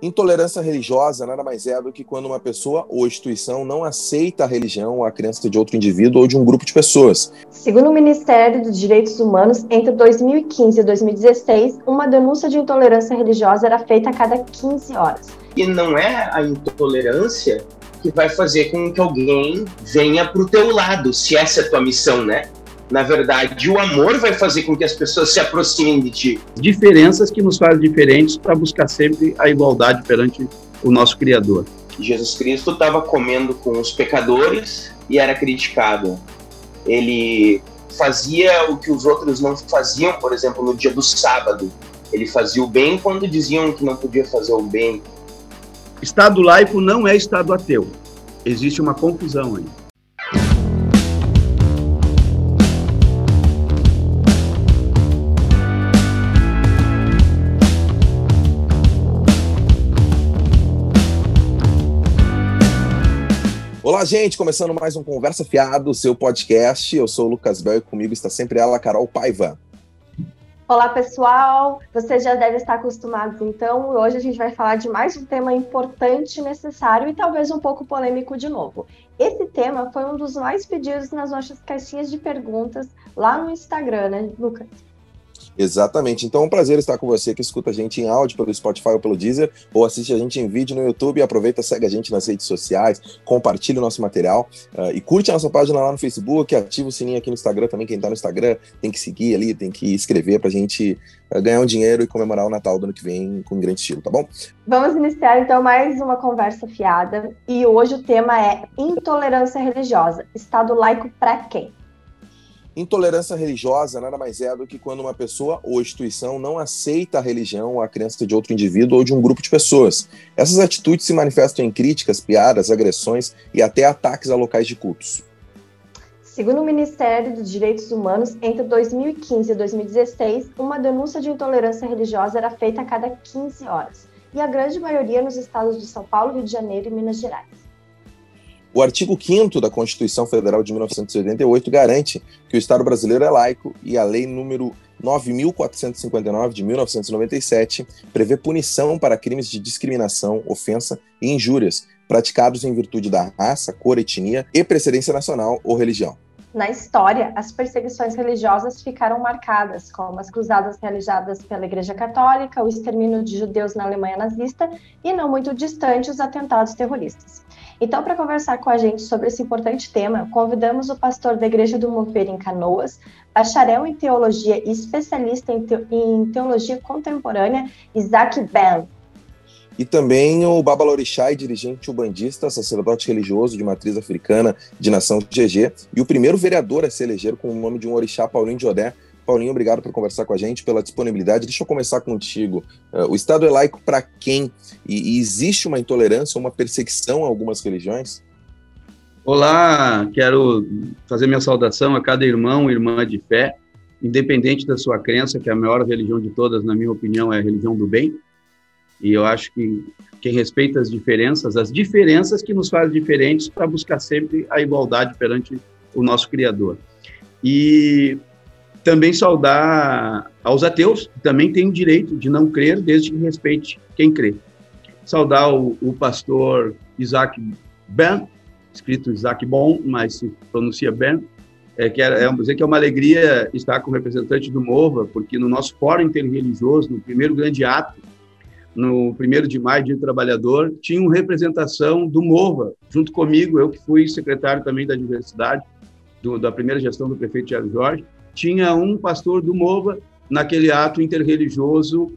Intolerância religiosa nada mais é do que quando uma pessoa ou instituição não aceita a religião ou a crença de outro indivíduo ou de um grupo de pessoas. Segundo o Ministério dos Direitos Humanos, entre 2015 e 2016, uma denúncia de intolerância religiosa era feita a cada 15 horas. E não é a intolerância que vai fazer com que alguém venha para o teu lado, se essa é a tua missão, né? Na verdade, o amor vai fazer com que as pessoas se aproximem de ti. Diferenças que nos fazem diferentes para buscar sempre a igualdade perante o nosso Criador. Jesus Cristo estava comendo com os pecadores e era criticado. Ele fazia o que os outros não faziam, por exemplo, no dia do sábado. Ele fazia o bem quando diziam que não podia fazer o bem. Estado laico não é Estado ateu. Existe uma confusão aí. Olá, gente! Começando mais um Conversa Fiado, seu podcast. Eu sou o Lucas Bel e comigo está sempre ela, Carol Paiva. Olá, pessoal! Vocês já devem estar acostumados, então. Hoje a gente vai falar de mais um tema importante, necessário e talvez um pouco polêmico de novo. Esse tema foi um dos mais pedidos nas nossas caixinhas de perguntas lá no Instagram, né, Lucas? Exatamente. Então é um prazer estar com você que escuta a gente em áudio pelo Spotify ou pelo Deezer, ou assiste a gente em vídeo no YouTube. Aproveita, segue a gente nas redes sociais, compartilha o nosso material e curte a nossa página lá no Facebook, ativa o sininho aqui no Instagram também. Quem tá no Instagram tem que seguir ali, tem que escrever pra gente ganhar um dinheiro e comemorar o Natal do ano que vem com um grande estilo, tá bom? Vamos iniciar então mais uma conversa fiada e hoje o tema é intolerância religiosa. Estado laico pra quem? Intolerância religiosa nada mais é do que quando uma pessoa ou instituição não aceita a religião ou a crença de outro indivíduo ou de um grupo de pessoas. Essas atitudes se manifestam em críticas, piadas, agressões e até ataques a locais de cultos. Segundo o Ministério dos Direitos Humanos, entre 2015 e 2016, uma denúncia de intolerância religiosa era feita a cada 15 horas, e a grande maioria nos estados de São Paulo, Rio de Janeiro e Minas Gerais. O artigo 5º da Constituição Federal de 1988 garante que o Estado brasileiro é laico e a Lei número 9.459 de 1997 prevê punição para crimes de discriminação, ofensa e injúrias praticados em virtude da raça, cor, etnia e precedência nacional ou religião. Na história, as perseguições religiosas ficaram marcadas, como as cruzadas realizadas pela Igreja Católica, o extermínio de judeus na Alemanha nazista e, não muito distante, os atentados terroristas. Então, para conversar com a gente sobre esse importante tema, convidamos o pastor da Igreja do Mover em Canoas, bacharel em teologia e especialista em teologia contemporânea, Isaac Ben. E também o Babalorixá e dirigente ubandista, sacerdote religioso de matriz africana de nação GG, e o primeiro vereador a se eleger com o nome de um orixá, Paulinho de Odé. Paulinho, obrigado por conversar com a gente, pela disponibilidade. Deixa eu começar contigo. O Estado é laico para quem? E existe uma intolerância, uma perseguição a algumas religiões? Olá, quero fazer minha saudação a cada irmão e irmã de fé, independente da sua crença, que a maior religião de todas, na minha opinião, é a religião do bem. E eu acho que quem respeita as diferenças que nos fazem diferentes para buscar sempre a igualdade perante o nosso Criador. E também saudar aos ateus, que também têm o direito de não crer, desde que respeite quem crê. Saudar o pastor Isaac Ben, escrito Isaac Bom, mas se pronuncia Ben, dizer que é uma alegria estar com o representante do MOVA, porque no nosso fórum interreligioso, no primeiro grande ato, no 1º de maio, Dia do Trabalhador, tinha uma representação do MOVA, junto comigo, eu que fui secretário também da diversidade, da primeira gestão do prefeito Thiago Jorge, tinha um pastor do MOVA naquele ato interreligioso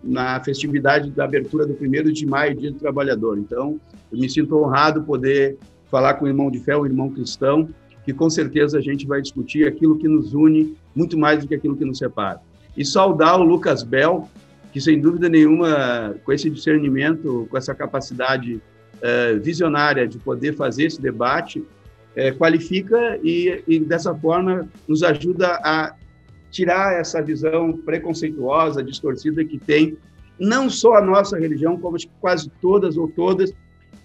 na festividade da abertura do 1º de maio, Dia do Trabalhador. Então, eu me sinto honrado poder falar com o irmão de fé, o irmão cristão, que com certeza a gente vai discutir aquilo que nos une muito mais do que aquilo que nos separa. E saudar o Lucas Bel, que sem dúvida nenhuma, com esse discernimento, com essa capacidade visionária de poder fazer esse debate, qualifica e dessa forma nos ajuda a tirar essa visão preconceituosa, distorcida que tem não só a nossa religião, como quase todas ou todas,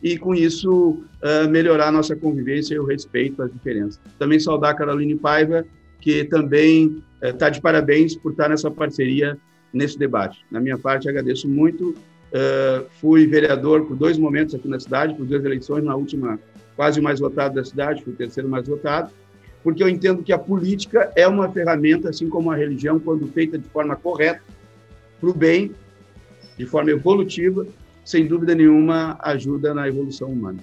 e com isso melhorar a nossa convivência e o respeito às diferenças. Também saudar a Caroline Paiva, que também está de parabéns por estar nessa parceria nesse debate. Na minha parte, agradeço muito fui vereador por 2 momentos aqui na cidade, por 2 eleições, na última quase o mais votado da cidade, fui o 3º mais votado, porque eu entendo que a política é uma ferramenta, assim como a religião, quando feita de forma correta, para o bem, de forma evolutiva, sem dúvida nenhuma, ajuda na evolução humana.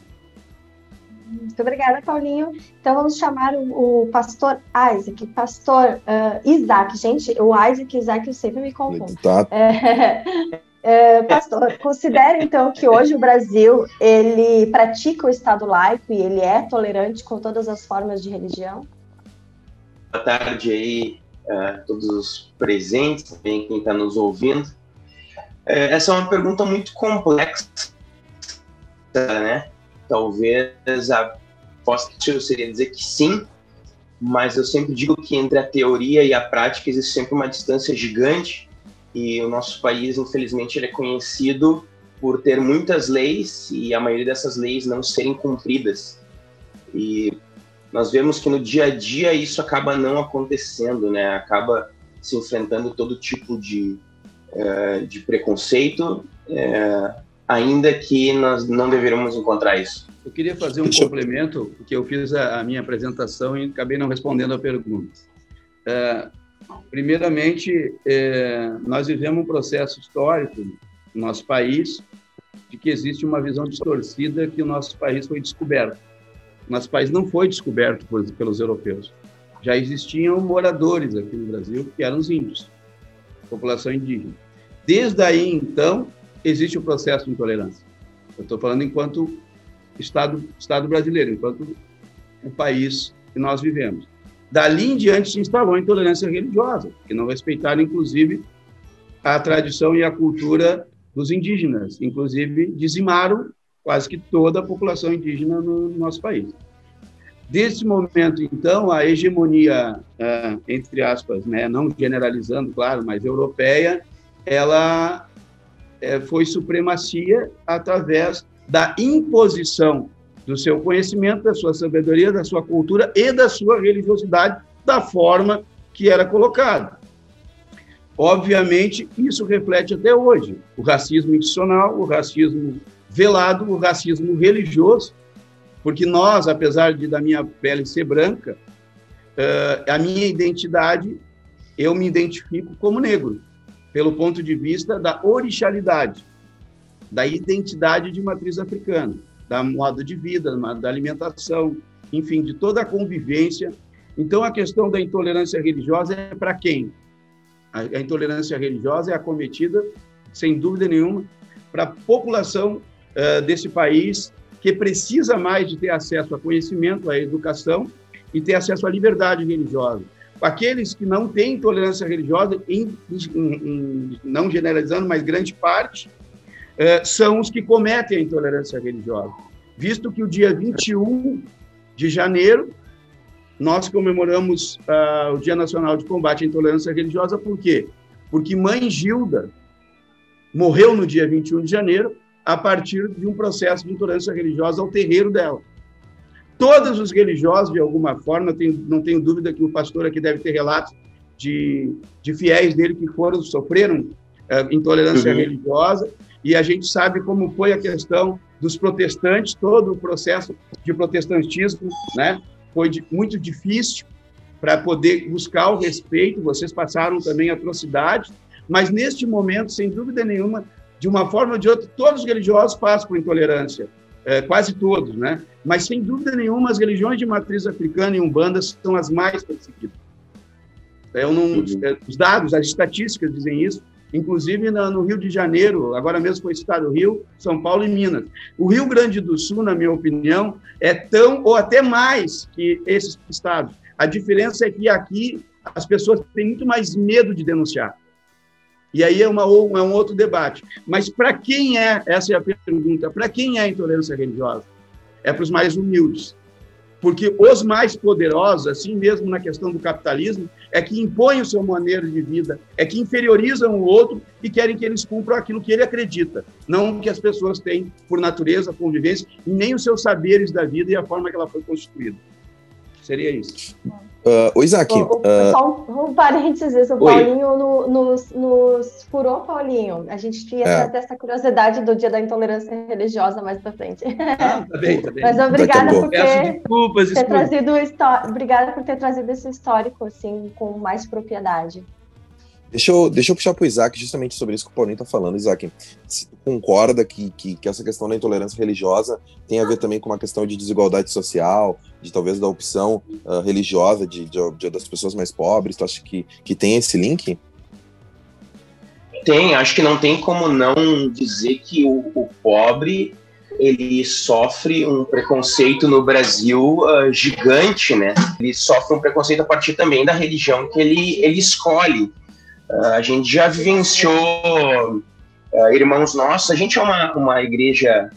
Muito obrigada, Paulinho. Então, vamos chamar o pastor Isaac. Pastor Isaac, gente, o Isaac e Isaac eu sempre me confundo. Tá. Pastor, considera, então, que hoje o Brasil, ele pratica o Estado laico e ele é tolerante com todas as formas de religião? Boa tarde aí a todos os presentes, também quem está nos ouvindo. Essa é uma pergunta muito complexa, né? Talvez a resposta seria dizer que sim, mas eu sempre digo que entre a teoria e a prática existe sempre uma distância gigante, e o nosso país, infelizmente, ele é conhecido por ter muitas leis e a maioria dessas leis não serem cumpridas. E nós vemos que no dia a dia isso acaba não acontecendo, né? Acaba se enfrentando todo tipo de preconceito, ainda que nós não deveríamos encontrar isso. Eu queria fazer um complemento, porque eu fiz a minha apresentação e acabei não respondendo a pergunta. Primeiramente, nós vivemos um processo histórico no nosso país de que existe uma visão distorcida que o nosso país foi descoberto. Nosso país não foi descoberto pelos europeus. Já existiam moradores aqui no Brasil, que eram os índios, população indígena. Desde aí, então, existe o processo de intolerância. Eu estou falando enquanto Estado brasileiro, enquanto o país que nós vivemos. Dali em diante se instalou a intolerância religiosa, que não respeitaram, inclusive, a tradição e a cultura dos indígenas. Inclusive, dizimaram quase que toda a população indígena no nosso país. Desse momento, então, a hegemonia, entre aspas, né, não generalizando, claro, mas europeia, ela foi supremacia através da imposição do seu conhecimento, da sua sabedoria, da sua cultura e da sua religiosidade, da forma que era colocada. Obviamente, isso reflete até hoje o racismo institucional, o racismo velado, o racismo religioso, porque nós, apesar da minha pele ser branca, a minha identidade, eu me identifico como negro, pelo ponto de vista da orixalidade, da identidade de matriz africana, da modo de vida, da alimentação, enfim, de toda a convivência. Então, a questão da intolerância religiosa é para quem? A intolerância religiosa é acometida, sem dúvida nenhuma, para a população desse país que precisa mais de ter acesso a conhecimento, à educação e ter acesso à liberdade religiosa. Aqueles que não têm intolerância religiosa, não generalizando, mas grande parte, são os que cometem a intolerância religiosa. Visto que o dia 21 de janeiro, nós comemoramos o Dia Nacional de Combate à Intolerância Religiosa, por quê? Porque Mãe Gilda morreu no dia 21 de janeiro a partir de um processo de intolerância religiosa ao terreiro dela. Todos os religiosos, de alguma forma, não tenho dúvida que o pastor aqui deve ter relatos de fiéis dele que sofreram intolerância religiosa, e a gente sabe como foi a questão dos protestantes, todo o processo de protestantismo, né? Foi muito difícil para poder buscar o respeito, vocês passaram também atrocidades, mas neste momento, sem dúvida nenhuma, de uma forma ou de outra, todos os religiosos passam por intolerância, quase todos, né? Mas sem dúvida nenhuma, as religiões de matriz africana e umbanda são as mais perseguidas. Os dados, as estatísticas dizem isso, inclusive no Rio de Janeiro, agora mesmo foi citado o Rio, São Paulo e Minas. O Rio Grande do Sul, na minha opinião, é tão ou até mais que esses estados. A diferença é que aqui as pessoas têm muito mais medo de denunciar. E aí é um outro debate. Mas para quem essa é a pergunta, para quem é a intolerância religiosa? É para os mais humildes. Porque os mais poderosos, assim mesmo na questão do capitalismo, é que impõem o seu maneira de vida, é que inferiorizam o outro e querem que eles cumpram aquilo que ele acredita, não que as pessoas têm por natureza, convivência, e nem os seus saberes da vida e a forma que ela foi constituída. Seria isso. Ô, Isaac... Só um parênteses, o Paulinho nos furou, Paulinho. A gente tinha essa curiosidade do Dia da Intolerância Religiosa mais pra frente. Tá bem. Mas obrigada por ter trazido obrigada por ter trazido esse histórico, assim, com mais propriedade. Deixa eu puxar pro Isaac justamente sobre isso que o Paulinho tá falando, Isaac. Você concorda que essa questão da intolerância religiosa tem a ver também com uma questão de desigualdade social, de talvez da opção religiosa das pessoas mais pobres? Tu acha que tem esse link? Tem, acho que não tem como não dizer que o pobre ele sofre um preconceito no Brasil gigante, né? Ele sofre um preconceito a partir também da religião que ele escolhe. A gente já vivenciou irmãos nossos, a gente é uma igreja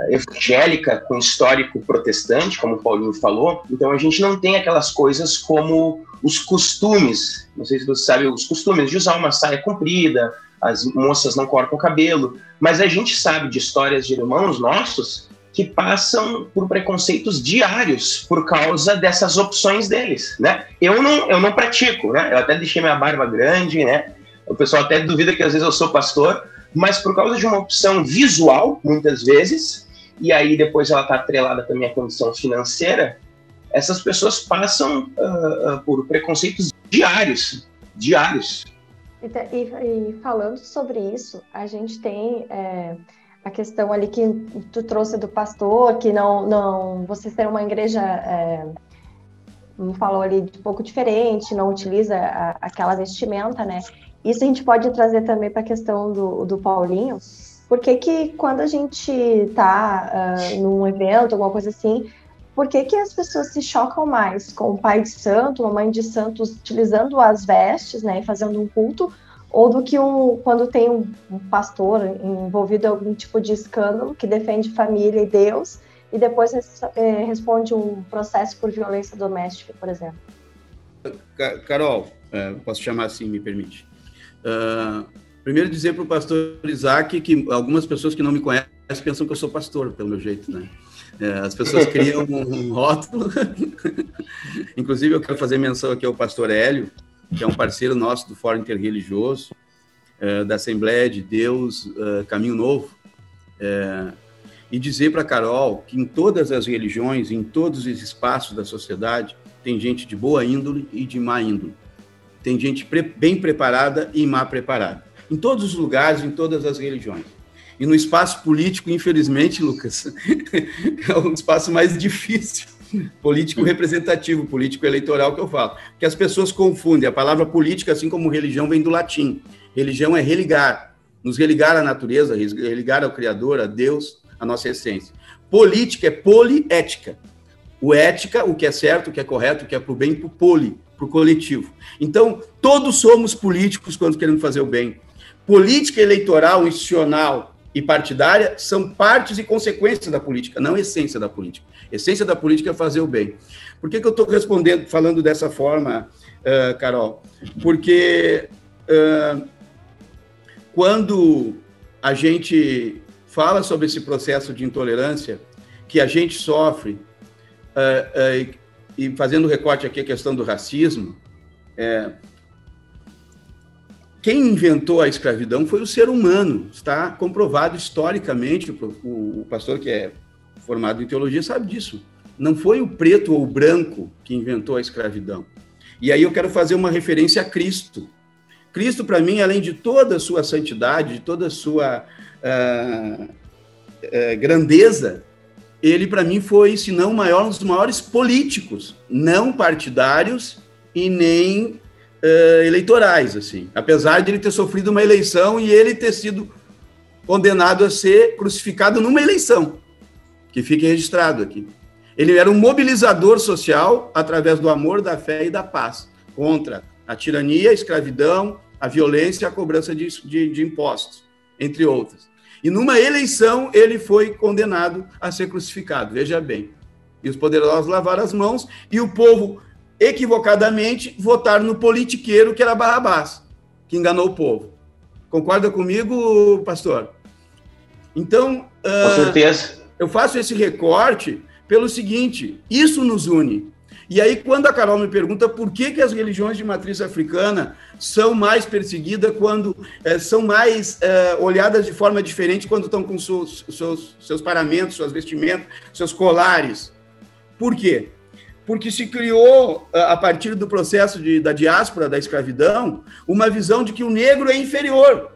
evangélica com histórico protestante, como o Paulinho falou, então a gente não tem aquelas coisas como os costumes, não sei se você sabe, os costumes de usar uma saia comprida, as moças não cortam o cabelo, mas a gente sabe de histórias de irmãos nossos que passam por preconceitos diários por causa dessas opções deles, né? Eu não pratico, né? Eu até deixei minha barba grande, né? O pessoal até duvida que às vezes eu sou pastor, mas por causa de uma opção visual, muitas vezes, e aí depois ela está atrelada também à condição financeira, essas pessoas passam por preconceitos diários. E falando sobre isso, a gente tem... a questão ali que tu trouxe do pastor, que não vocês têm uma igreja, como falou ali, um pouco diferente, não utiliza aquela vestimenta, né? Isso a gente pode trazer também para a questão do Paulinho, porque que quando a gente está num evento, alguma coisa assim, por que as pessoas se chocam mais com o pai de santo, uma mãe de santos, utilizando as vestes, né, e fazendo um culto, ou do que quando tem um pastor envolvido em algum tipo de escândalo que defende família e Deus e depois responde um processo por violência doméstica, por exemplo. Carol, posso chamar assim, me permite. Primeiro dizer para o pastor Isaac que algumas pessoas que não me conhecem pensam que eu sou pastor, pelo meu jeito, né? As pessoas criam um rótulo. Inclusive, eu quero fazer menção aqui ao pastor Hélio, que é um parceiro nosso do Fórum Interreligioso, da Assembleia de Deus, Caminho Novo, e dizer para a Carol que em todas as religiões, em todos os espaços da sociedade, tem gente de boa índole e de má índole. Tem gente bem preparada e má preparada. Em todos os lugares, em todas as religiões. E no espaço político, infelizmente, Lucas, é um espaço mais difícil. Político representativo, político eleitoral que eu falo, que as pessoas confundem. A palavra política, assim como religião, vem do latim. Religião é religar, nos religar à natureza, religar ao Criador, a Deus, a nossa essência. Política é poliética. O ética, o que é certo, o que é correto, o que é para o bem, para o poli, para o coletivo. Então, todos somos políticos quando queremos fazer o bem. Política eleitoral, institucional e partidária são partes e consequências da política, não essência da política. Essência da política é fazer o bem. Por que eu estou falando dessa forma, Carol? Porque quando a gente fala sobre esse processo de intolerância que a gente sofre, e fazendo recorte aqui a questão do racismo, quem inventou a escravidão foi o ser humano, está comprovado historicamente, o pastor que é formado em teologia sabe disso. Não foi o preto ou o branco que inventou a escravidão. E aí eu quero fazer uma referência a Cristo. Cristo, para mim, além de toda a sua santidade, de toda a sua grandeza, ele, para mim, foi, se não o maior, um dos maiores políticos, não partidários e nem eleitorais, assim. Apesar de ele ter sofrido uma eleição e ele ter sido condenado a ser crucificado numa eleição, que fique registrado aqui. Ele era um mobilizador social através do amor, da fé e da paz, contra a tirania, a escravidão, a violência e a cobrança de impostos, entre outras. E numa eleição ele foi condenado a ser crucificado, veja bem. E os poderosos lavaram as mãos e o povo, equivocadamente, votaram no politiqueiro que era Barrabás, que enganou o povo. Concorda comigo, pastor? Então, com certeza. Eu faço esse recorte pelo seguinte: isso nos une. E aí, quando a Carol me pergunta por que as religiões de matriz africana são mais perseguidas, quando são mais olhadas de forma diferente quando estão com seus paramentos, suas vestimentas, seus colares. Por quê? Porque se criou, a partir do processo da diáspora, da escravidão, uma visão de que o negro é inferior.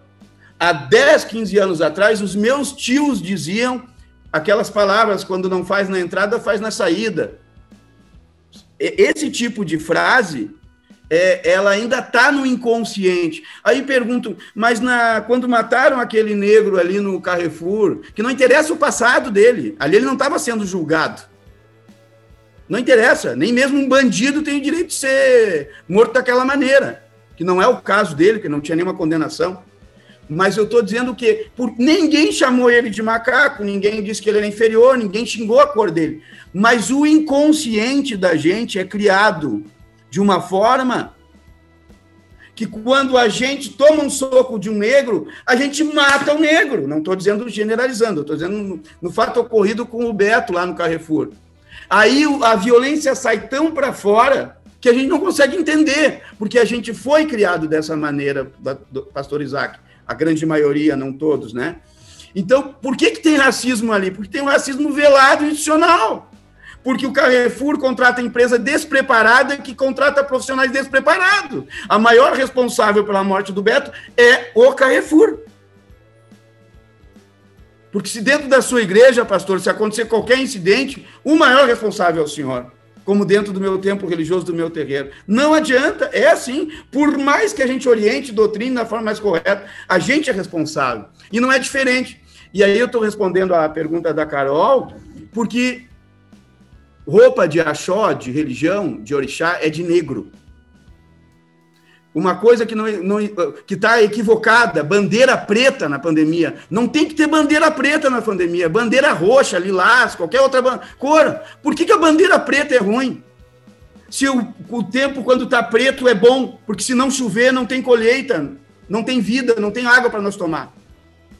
Há 10, 15 anos atrás, os meus tios diziam aquelas palavras, quando não faz na entrada, faz na saída. Esse tipo de frase, ela ainda está no inconsciente. Aí pergunto, mas quando mataram aquele negro ali no Carrefour, que não interessa o passado dele, ali ele não estava sendo julgado. Não interessa, nem mesmo um bandido tem o direito de ser morto daquela maneira, que não é o caso dele, que não tinha nenhuma condenação. Mas eu estou dizendo que ninguém chamou ele de macaco, ninguém disse que ele era inferior, ninguém xingou a cor dele. Mas o inconsciente da gente é criado de uma forma que quando a gente toma um soco de um negro, a gente mata o negro. Não estou dizendo generalizando, estou dizendo no fato ocorrido com o Beto lá no Carrefour. Aí a violência sai tão para fora que a gente não consegue entender, porque a gente foi criado dessa maneira, do pastor Isaac. A grande maioria, não todos, né? Então, por que tem racismo ali? Porque tem um racismo velado e institucional. Porque o Carrefour contrata empresa despreparada que contrata profissionais despreparados. A maior responsável pela morte do Beto é o Carrefour. Porque se dentro da sua igreja, pastor, se acontecer qualquer incidente, o maior responsável é o senhor. Como dentro do meu templo religioso, do meu terreiro. Não adianta, é assim. Por mais que a gente oriente doutrina da forma mais correta, a gente é responsável. E não é diferente. E aí eu estou respondendo à pergunta da Carol, porque roupa de axó, de religião, de orixá, é de negro. Uma coisa que está equivocada, bandeira preta na pandemia. Não tem que ter bandeira preta na pandemia. Bandeira roxa, lilás, qualquer outra cor. Por que a bandeira preta é ruim? Se o tempo, quando está preto, é bom. Porque se não chover, não tem colheita, não tem vida, não tem água para nós tomar.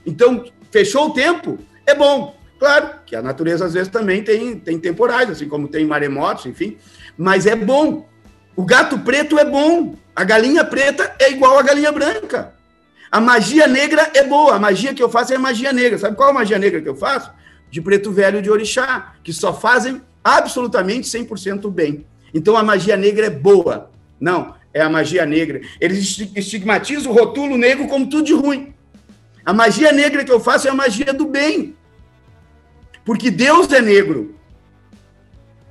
Então, fechou o tempo, é bom. Claro que a natureza, às vezes, também tem temporais, assim como tem maremotos, enfim. Mas é bom. O gato preto é bom. A galinha preta é igual à galinha branca. A magia negra é boa. A magia que eu faço é magia negra. Sabe qual é a magia negra que eu faço? De preto velho de orixá, que só fazem absolutamente 100% bem. Então a magia negra é boa. Não, é a magia negra. Eles estigmatizam o rotulo negro como tudo de ruim. A magia negra que eu faço é a magia do bem. Porque Deus é negro.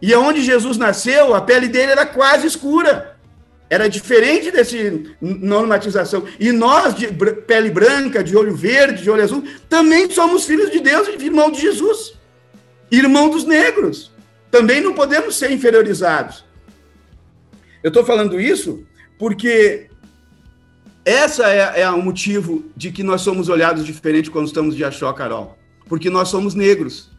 E onde Jesus nasceu, a pele dele era quase escura. Era diferente dessa normatização. E nós, de pele branca, de olho verde, de olho azul, também somos filhos de Deus e irmão de Jesus. Irmão dos negros. Também não podemos ser inferiorizados. Eu estou falando isso porque essa é o motivo de que nós somos olhados diferente quando estamos de axó, Carol. Porque nós somos negros.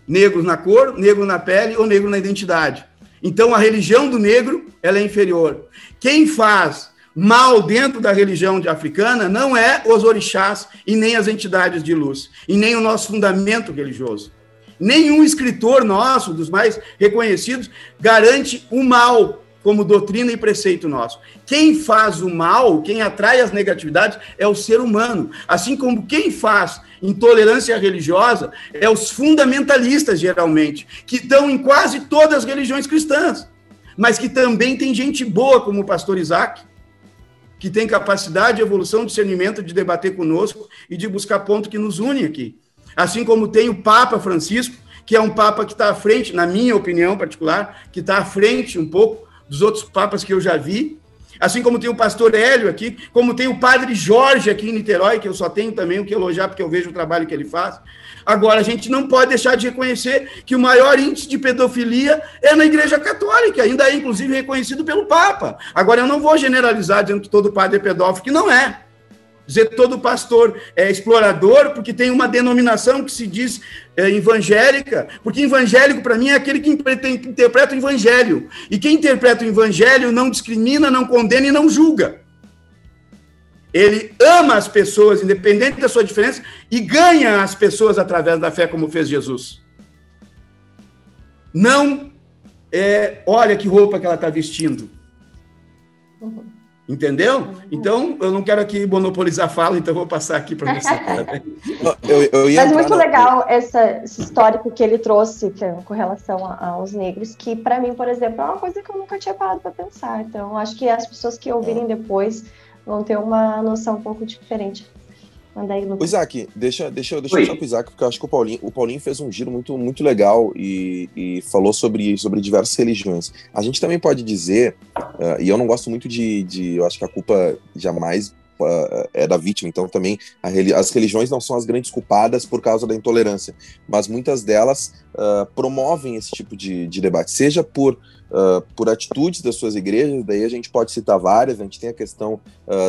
Negros na cor, negro na pele ou negro na identidade. Então, a religião do negro, ela é inferior. Quem faz mal dentro da religião africana não é os orixás e nem as entidades de luz, e nem o nosso fundamento religioso. Nenhum escritor nosso, dos mais reconhecidos, garante o mal como doutrina e preceito nosso. Quem faz o mal, quem atrai as negatividades, é o ser humano. Assim como quem faz intolerância religiosa é os fundamentalistas, geralmente, que estão em quase todas as religiões cristãs, mas que também tem gente boa, como o pastor Isaac, que tem capacidade, evolução, discernimento de debater conosco e de buscar ponto que nos une aqui. Assim como tem o Papa Francisco, que é um Papa que está à frente, na minha opinião particular, que está à frente um pouco dos outros papas que eu já vi, assim como tem o pastor Hélio aqui, como tem o padre Jorge aqui em Niterói, que eu só tenho também o que elogiar, porque eu vejo o trabalho que ele faz. Agora, a gente não pode deixar de reconhecer que o maior índice de pedofilia é na Igreja Católica, ainda é, inclusive, reconhecido pelo Papa. Agora, eu não vou generalizar dizendo que todo padre é pedófilo, que não é. Dizer que todo pastor é explorador, porque tem uma denominação que se diz evangélica, porque evangélico, para mim, é aquele que interpreta o evangelho. E quem interpreta o evangelho não discrimina, não condena e não julga. Ele ama as pessoas, independente da sua diferença, e ganha as pessoas através da fé, como fez Jesus. Não olha que roupa que ela está vestindo. Entendeu? Então, eu não quero aqui monopolizar a fala, então vou passar aqui para você. Mas muito legal esse histórico que ele trouxe com relação aos negros, que para mim, por exemplo, é uma coisa que eu nunca tinha parado para pensar. Então, acho que as pessoas que ouvirem depois vão ter uma noção um pouco diferente. Manda aí, Lucas. Isaac, deixa eu deixar com o Isaac, porque eu acho que o Paulinho fez um giro muito, muito legal e falou sobre diversas religiões. A gente também pode dizer, e eu não gosto muito eu acho que a culpa jamais é da vítima, então também as religiões não são as grandes culpadas por causa da intolerância, mas muitas delas promovem esse tipo de debate, seja por atitudes das suas igrejas. Daí a gente pode citar várias. A gente tem a questão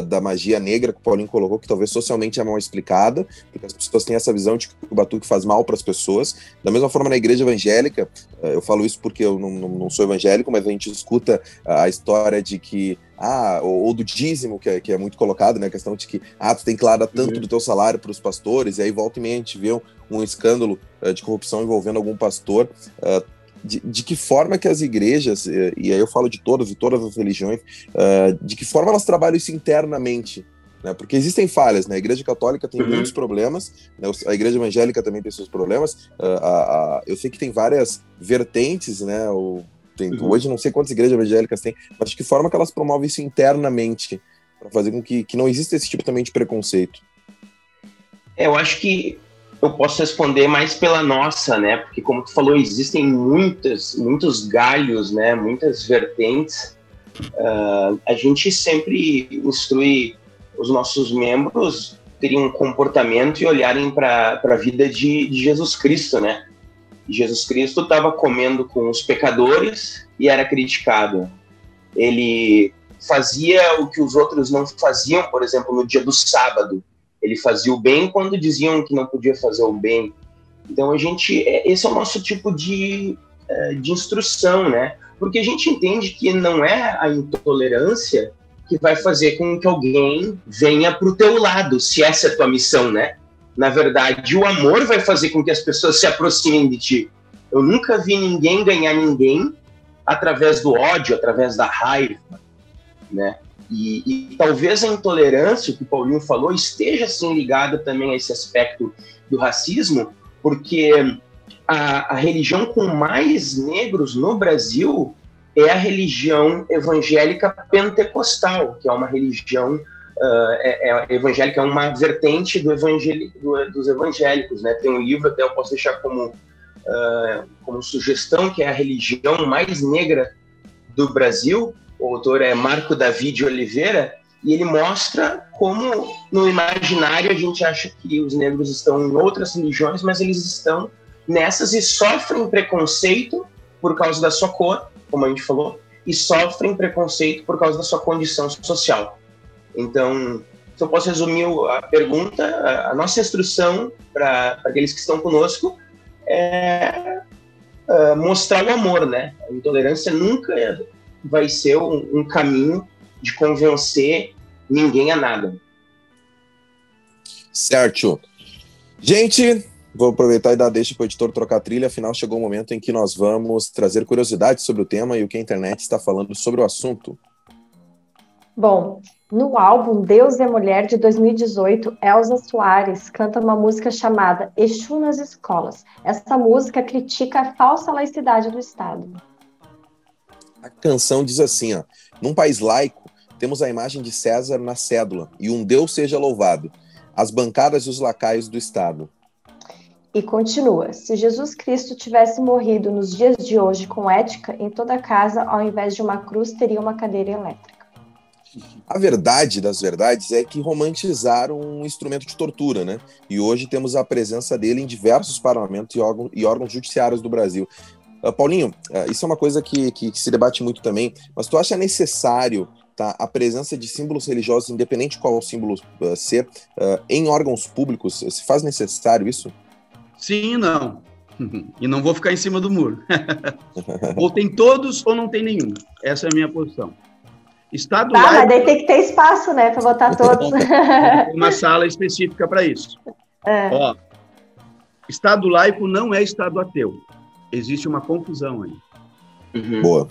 da magia negra que o Paulinho colocou, que talvez socialmente é mal explicada, porque as pessoas têm essa visão de que o batuque faz mal para as pessoas. Da mesma forma, na igreja evangélica, eu falo isso porque eu não sou evangélico, mas a gente escuta a história de que ou do dízimo, que é muito colocado, né, a questão de que tu tem que dar tanto do teu salário para os pastores, e aí volta e meia a gente vê um escândalo de corrupção envolvendo algum pastor. De que forma que as igrejas, e aí eu falo de todas as religiões, de que forma elas trabalham isso internamente, né? Porque existem falhas, né? A igreja católica tem muitos problemas, né? A igreja evangélica também tem seus problemas, eu sei que tem várias vertentes, né? Hoje não sei quantas igrejas evangélicas tem, mas de que forma que elas promovem isso internamente, para fazer com que não exista esse tipo também de preconceito. Eu acho que eu posso responder mais pela nossa, né? Porque, como tu falou, existem muitos galhos, né? Muitas vertentes. A gente sempre instrui os nossos membros terem um comportamento e olharem para a vida de Jesus Cristo, né? Jesus Cristo estava comendo com os pecadores e era criticado. Ele fazia o que os outros não faziam, por exemplo, no dia do sábado. Ele fazia o bem quando diziam que não podia fazer o bem. Então, esse é o nosso tipo de instrução, né? Porque a gente entende que não é a intolerância que vai fazer com que alguém venha para o teu lado, se essa é a tua missão, né? Na verdade, o amor vai fazer com que as pessoas se aproximem de ti. Eu nunca vi ninguém ganhar ninguém através do ódio, através da raiva, né? E talvez a intolerância, que o Paulinho falou, esteja assim ligada também a esse aspecto do racismo, porque a religião com mais negros no Brasil é a religião evangélica pentecostal, que é uma religião evangélica, é uma vertente dos evangélicos, né? Tem um livro, até eu posso deixar como sugestão, que é a religião mais negra do Brasil. O autor é Marco David Oliveira, e ele mostra como no imaginário a gente acha que os negros estão em outras religiões, mas eles estão nessas e sofrem preconceito por causa da sua cor, como a gente falou, e sofrem preconceito por causa da sua condição social. Então, se eu posso resumir a pergunta, a nossa instrução para aqueles que estão conosco é mostrar o amor, né? A intolerância nunca vai ser um caminho de convencer ninguém a nada. Certo. Gente, vou aproveitar e dar deixa para o editor trocar a trilha, afinal chegou o momento em que nós vamos trazer curiosidades sobre o tema e o que a internet está falando sobre o assunto. Bom, no álbum Deus é Mulher, de 2018, Elza Soares canta uma música chamada Exu nas Escolas. Essa música critica a falsa laicidade do Estado. A canção diz assim, ó: num país laico, temos a imagem de César na cédula, e um Deus seja louvado, as bancadas e os lacaios do Estado. E continua: se Jesus Cristo tivesse morrido nos dias de hoje com ética, em toda casa, ao invés de uma cruz, teria uma cadeira elétrica. A verdade das verdades é que romantizaram um instrumento de tortura, né? E hoje temos a presença dele em diversos parlamentos e órgãos judiciários do Brasil. Paulinho, isso é uma coisa que se debate muito também, mas tu acha necessário a presença de símbolos religiosos, independente de qual o símbolo ser, em órgãos públicos? Se faz necessário isso? Sim e não. E não vou ficar em cima do muro. Ou tem todos ou não tem nenhum. Essa é a minha posição. Estado laico... mas daí tem que ter espaço, né, para botar todos. Uma sala específica para isso. Ó, Estado laico não é Estado ateu. Existe uma confusão aí. Uhum. Boa.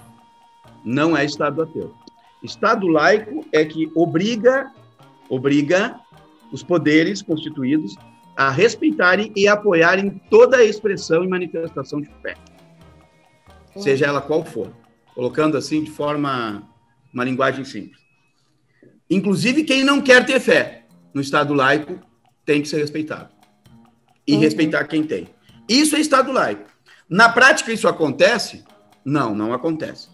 Não é Estado ateu. Estado laico é que obriga os poderes constituídos a respeitarem e apoiarem toda a expressão e manifestação de fé, seja ela qual for, colocando assim de forma, uma linguagem simples. Inclusive quem não quer ter fé no Estado laico tem que ser respeitado e respeitar quem tem. Isso é Estado laico. Na prática isso acontece? Não acontece.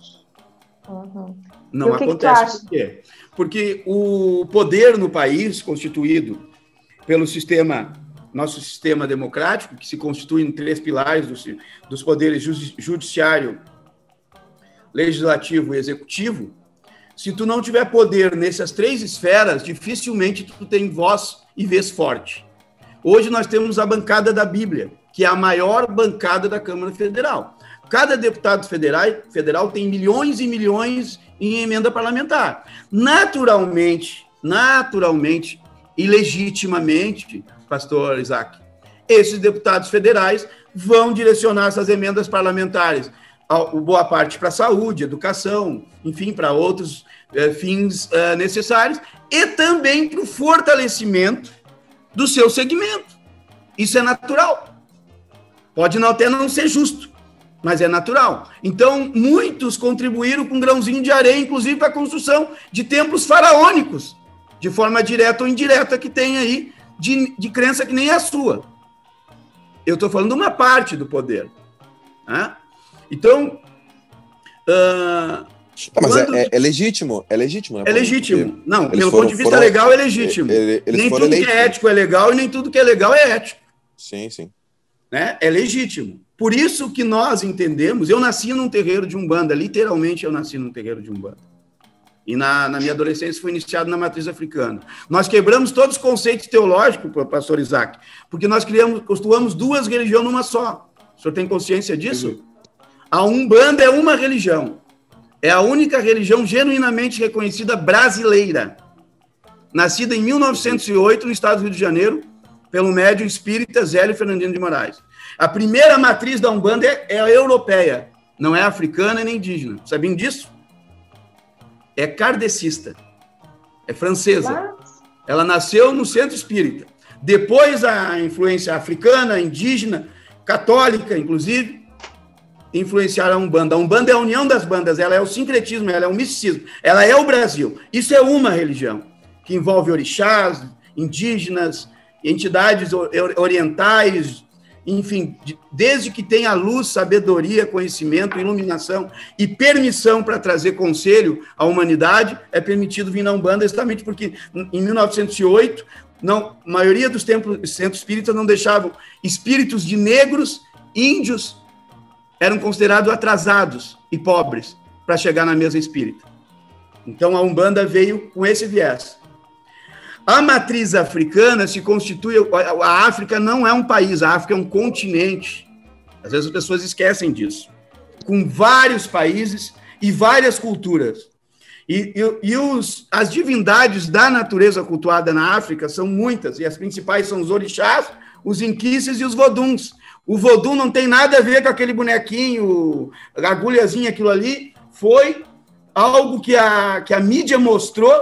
Não acontece. Por quê? Porque o poder no país, constituído pelo nosso sistema democrático, que se constitui em 3 pilares dos poderes judiciário, legislativo e executivo, se tu não tiver poder nessas 3 esferas, dificilmente tu tem voz e vez forte. Hoje nós temos a bancada da Bíblia, que é a maior bancada da Câmara Federal. Cada deputado federal tem milhões e milhões em emenda parlamentar. Naturalmente e legitimamente, pastor Isaac, esses deputados federais vão direcionar essas emendas parlamentares, boa parte para saúde, educação, enfim, para outros fins necessários, e também para o fortalecimento do seu segmento. Isso é natural. Pode até não ser justo, mas é natural. Então, muitos contribuíram com um grãozinho de areia, inclusive para a construção de templos faraônicos, de forma direta ou indireta, que tem aí de crença que nem a sua. Eu estou falando de uma parte do poder. Né? Então... mas é legítimo, né? É legítimo. Não, pelo ponto de vista legal é legítimo. Nem tudo que é ético é legal e nem tudo que é legal é ético. Sim. Né? É legítimo. Por isso que nós entendemos... Eu nasci num terreiro de Umbanda, literalmente eu nasci num terreiro de Umbanda. E na minha adolescência fui iniciado na matriz africana. Nós quebramos todos os conceitos teológicos, pastor Isaac, porque nós costumamos 2 religiões numa só. O senhor tem consciência disso? A Umbanda é uma religião. É a única religião genuinamente reconhecida brasileira. Nascida em 1908, no estado do Rio de Janeiro, pelo médium espírita Zélio Fernandino de Moraes. A primeira matriz da Umbanda é a europeia, não é africana nem indígena. Sabiam disso? É kardecista, é francesa. Ela nasceu no centro espírita. Depois a influência africana, indígena, católica, inclusive, influenciaram a Umbanda. A Umbanda é a união das bandas, ela é o sincretismo, ela é o misticismo, ela é o Brasil. Isso é uma religião que envolve orixás, indígenas, entidades orientais, enfim, desde que tenha luz, sabedoria, conhecimento, iluminação e permissão para trazer conselho à humanidade, é permitido vir na Umbanda, exatamente porque em 1908, a maioria dos centros espíritas não deixavam espíritos de negros, índios, eram considerados atrasados e pobres para chegar na mesa espírita. Então a Umbanda veio com esse viés. A matriz africana se constitui... A África não é um país, a África é um continente. Às vezes as pessoas esquecem disso. Com vários países e várias culturas. As divindades da natureza cultuada na África são muitas, e as principais são os orixás, os inquices e os voduns. O vodum não tem nada a ver com aquele bonequinho, a agulhazinha, aquilo ali. Foi algo que a mídia mostrou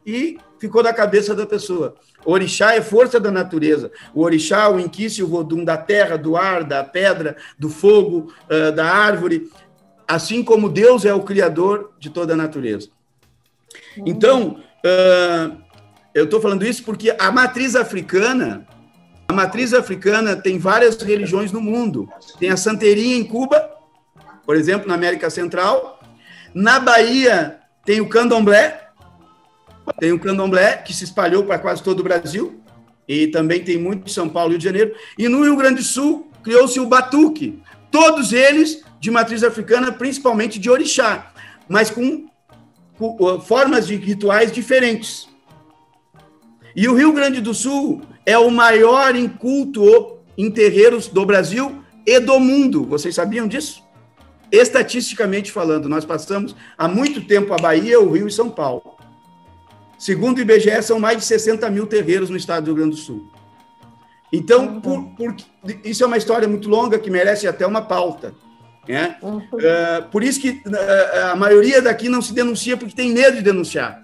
e ficou da cabeça da pessoa. O orixá é força da natureza. O orixá, o inquice, o vodum da terra, do ar, da pedra, do fogo, da árvore. Assim como Deus é o criador de toda a natureza. Então, eu estou falando isso porque a matriz africana tem várias religiões no mundo. Tem a santeria em Cuba, por exemplo, na América Central. Na Bahia tem o candomblé. Tem o candomblé, que se espalhou para quase todo o Brasil, e também tem muito em São Paulo e Rio de Janeiro. E no Rio Grande do Sul, criou-se o batuque. Todos eles de matriz africana, principalmente de orixá, mas com formas de rituais diferentes. E o Rio Grande do Sul é o maior em culto em terreiros do Brasil e do mundo. Vocês sabiam disso? Estatisticamente falando, nós passamos há muito tempo a Bahia, o Rio e São Paulo. Segundo o IBGE, são mais de 60 mil terreiros no estado do Rio Grande do Sul. Então, isso é uma história muito longa que merece até uma pauta. né? Por isso que a maioria daqui não se denuncia porque tem medo de denunciar.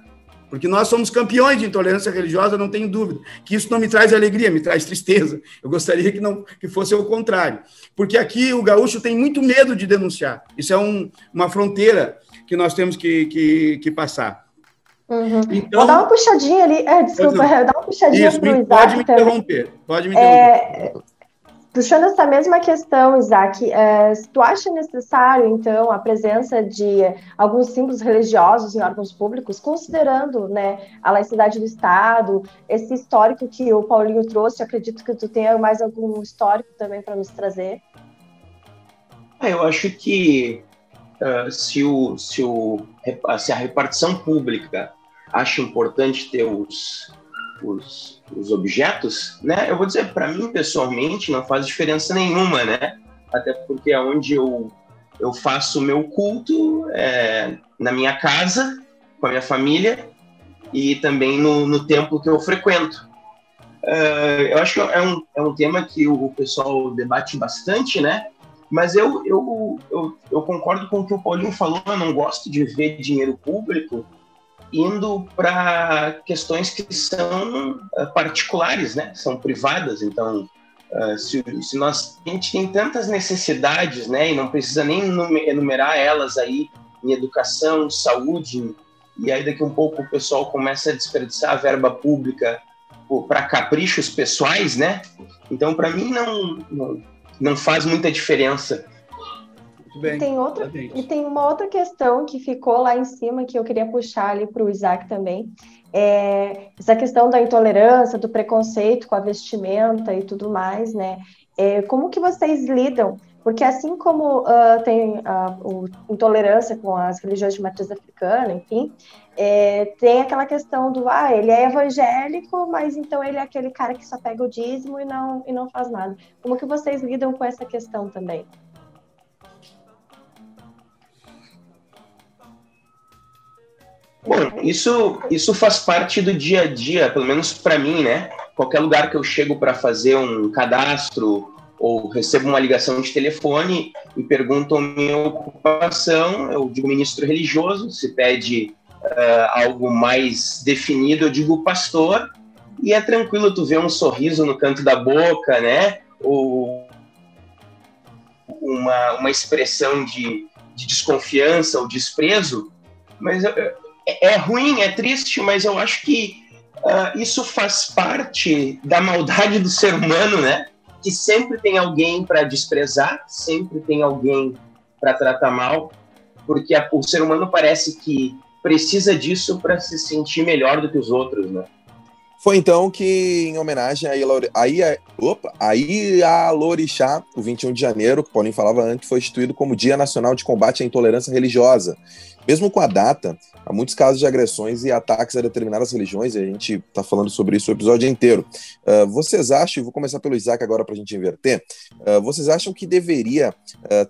Porque nós somos campeões de intolerância religiosa, não tenho dúvida. Que isso não me traz alegria, me traz tristeza. Eu gostaria que fosse o contrário. Porque aqui o gaúcho tem muito medo de denunciar. Isso é uma fronteira que nós temos que passar. Então, vou dar uma puxadinha ali. Desculpa, vou dar uma puxadinha para o Isaac. Pode me interromper. Puxando essa mesma questão, Isaac, tu acha necessário, então, a presença de alguns símbolos religiosos em órgãos públicos, considerando, né, a laicidade do Estado, esse histórico que o Paulinho trouxe? Eu acredito que tu tenha mais algum histórico também para nos trazer. Eu acho que se a repartição pública acha importante ter os objetos, né? Eu vou dizer, para mim, pessoalmente, não faz diferença nenhuma, né? Até porque é onde eu faço o meu culto, na minha casa, com a minha família, e também no templo que eu frequento. Eu acho que é um tema que o pessoal debate bastante, né? Mas eu concordo com o que o Paulinho falou. Eu não gosto de ver dinheiro público indo para questões que são particulares, né? São privadas. Então, se a gente tem tantas necessidades, né? E não precisa nem enumerar elas aí em educação, saúde, e aí daqui um pouco o pessoal começa a desperdiçar a verba pública para caprichos pessoais, né? Então, para mim, não faz muita diferença. Bem, e tem uma outra questão que ficou lá em cima que eu queria puxar ali para o Isaac também. Essa questão da intolerância, do preconceito com a vestimenta e tudo mais, né? Como que vocês lidam? Porque assim como tem intolerância com as religiões de matriz africana, enfim, tem aquela questão do, ele é evangélico, mas então ele é aquele cara que só pega o dízimo e não faz nada. Como que vocês lidam com essa questão também? Bom, isso faz parte do dia a dia, pelo menos para mim, né? Qualquer lugar que eu chego para fazer um cadastro ou recebo uma ligação de telefone e perguntam a minha ocupação, eu digo ministro religioso. Se pede algo mais definido, eu digo pastor, e é tranquilo tu ver um sorriso no canto da boca, né? Ou uma expressão de desconfiança ou desprezo, mas é ruim, é triste, mas eu acho que isso faz parte da maldade do ser humano, né? Que sempre tem alguém para desprezar, sempre tem alguém para tratar mal, porque o ser humano parece que precisa disso para se sentir melhor do que os outros, né? Foi então que, em homenagem a Ialorixá, o 21 de janeiro, que o Paulinho falava antes, foi instituído como Dia Nacional de Combate à Intolerância Religiosa. Mesmo com a data, há muitos casos de agressões e ataques a determinadas religiões, e a gente está falando sobre isso o episódio inteiro. Vocês acham, e vou começar pelo Isaac agora para a gente inverter, vocês acham que deveria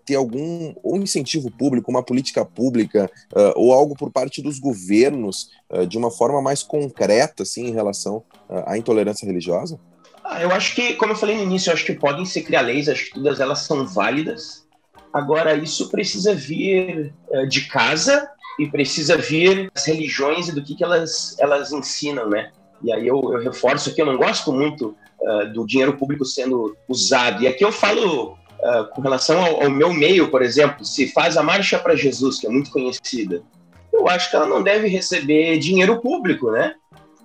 ter algum incentivo público, uma política pública, ou algo por parte dos governos, de uma forma mais concreta, assim, em relação à intolerância religiosa? Eu acho que, como eu falei no início, eu acho que podem se criar leis, acho que todas elas são válidas. Agora, isso precisa vir de casa e precisa vir das religiões e do que elas ensinam, né? E aí eu reforço que eu não gosto muito do dinheiro público sendo usado. E aqui eu falo com relação ao meu meio, por exemplo, se faz a Marcha para Jesus, que é muito conhecida, eu acho que ela não deve receber dinheiro público, né?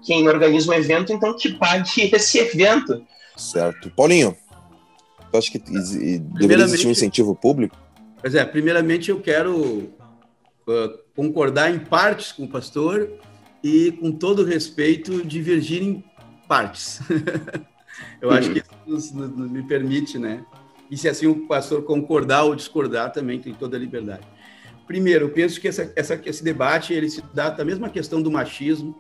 Quem organiza um evento, então, que pague esse evento. Certo. Paulinho, tu acha que deveria existir um incentivo público? Pois primeiramente eu quero concordar em partes com o pastor e, com todo respeito, divergir em partes. Eu acho que isso me permite, né? E se assim o pastor concordar ou discordar, também tem toda a liberdade. Primeiro, eu penso que esse debate ele se dá da mesma questão do machismo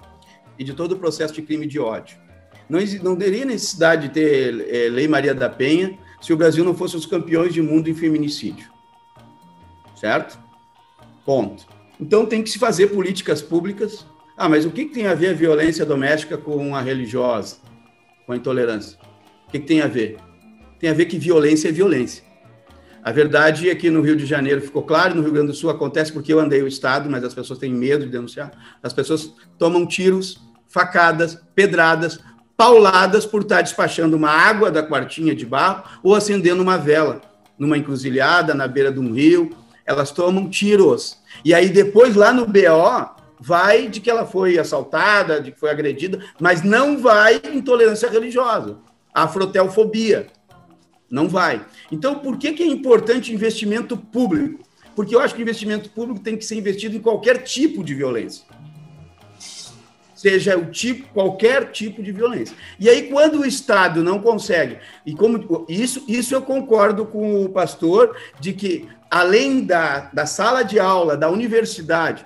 e de todo o processo de crime de ódio. Não teria necessidade de ter Lei Maria da Penha se o Brasil não fosse os campeões do mundo em feminicídio. Certo? Ponto. Então tem que se fazer políticas públicas. Mas o que tem a ver a violência doméstica com a religiosa, com a intolerância? O que tem a ver? Tem a ver que violência é violência. A verdade é que no Rio de Janeiro ficou claro, no Rio Grande do Sul acontece porque eu andei o estado, mas as pessoas têm medo de denunciar. As pessoas tomam tiros, facadas, pedradas, pauladas por estar despachando uma água da quartinha de barro ou acendendo uma vela numa encruzilhada, na beira de um rio. Elas tomam tiros. E aí depois lá no BO vai de que ela foi assaltada, de que foi agredida, mas não vai intolerância religiosa, afrotelfobia. Não vai. Então, por que é importante investimento público? Porque eu acho que o investimento público tem que ser investido em qualquer tipo de violência. Seja o tipo, qualquer tipo de violência. E aí, quando o Estado não consegue, e como isso eu concordo com o pastor, de que, além da sala de aula, da universidade,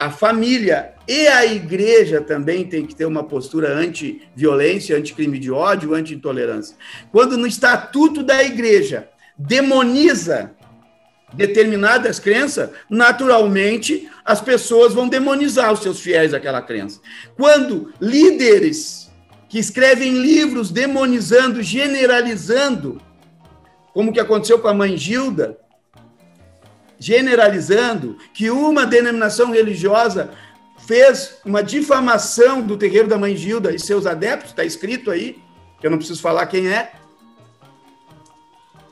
a família e a igreja também tem que ter uma postura anti-violência, anti-crime de ódio, anti-intolerância. Quando no estatuto da igreja demoniza determinadas crenças, naturalmente as pessoas vão demonizar os seus fiéis àquela crença. Quando líderes que escrevem livros demonizando, generalizando, como que aconteceu com a mãe Gilda, generalizando que uma denominação religiosa fez uma difamação do terreiro da mãe Gilda e seus adeptos, está escrito aí, que eu não preciso falar quem é.